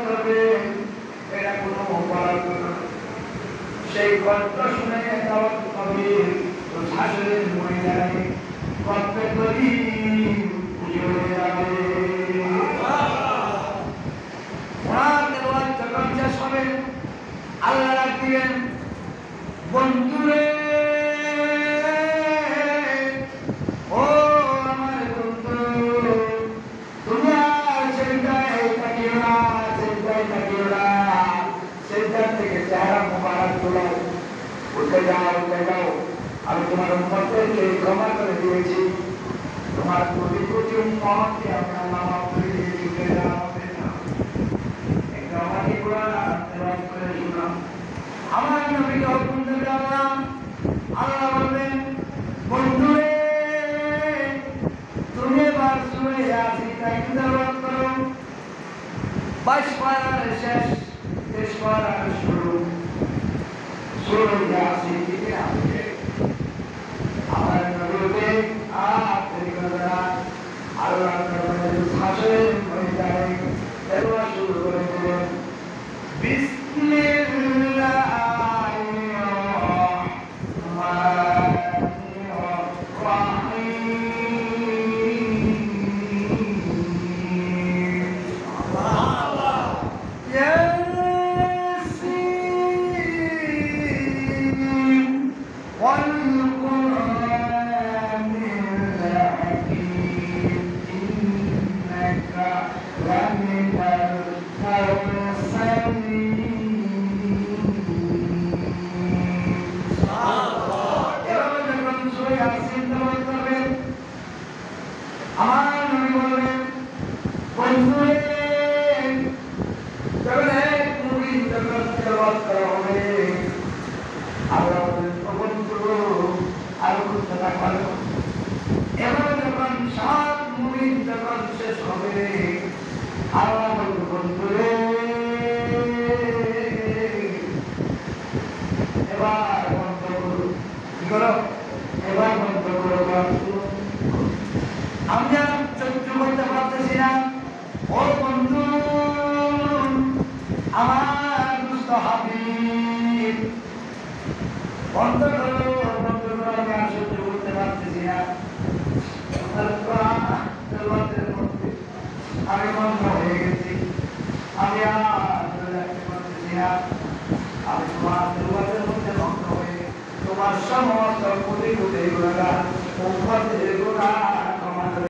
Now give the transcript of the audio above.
করবে এটা কোনো অপরাধ না সেই কষ্ট শুনে দাওয়াত করবে তো শাশুড়ির মহিলায় কষ্ট করি খুশি হয়ে যাবে ওনার দেওয়ার যখন শেষ হবে আল্লাহ রাখবেন বন্ধুরে ও আমার বন্ধু তুমি আর চিন্তায় থাকিও না চিন্তার থেকে চেহারা মোবারক তোলো উঠে যাও আমি তোমার উম্মতকে ক্ষমা করে দিয়েছি তোমার কোটি কোটি উম্মতকে আপনার নামা করে দিয়েছি একটা আমাকে কোরআন তেলাওয়াত করে শোনাও আমার নবীকে হুকুম দেবে আল্লাহ বলবেন বন্ধুরে তুমি এবার সূরা ইয়াসিন তেলাওয়াত করো 22 পারার শেষ 23 পারার শুরু সূরা ইয়াসিন থেকে আসবে আমার নবীকে আপনি কথা আল্লাহ তাআলা শাসন মহিলায় তেলাওয়াত শুরু করে দিলেন আমি আর সহ্য করতে পারতেছি না ও বন্ধু আমার দুষ্ট হাবিব বন্ধ করো আমি আর সহ্য করতে পারতেছি না আমি বন্ধ হয়ে গেছি আমি আর রাখতে পারতেছি না আমি তোমার দুর্বাদের মধ্যে বন্ধ হয়ে তোমার সমস্ত কোটি কোটি গুণা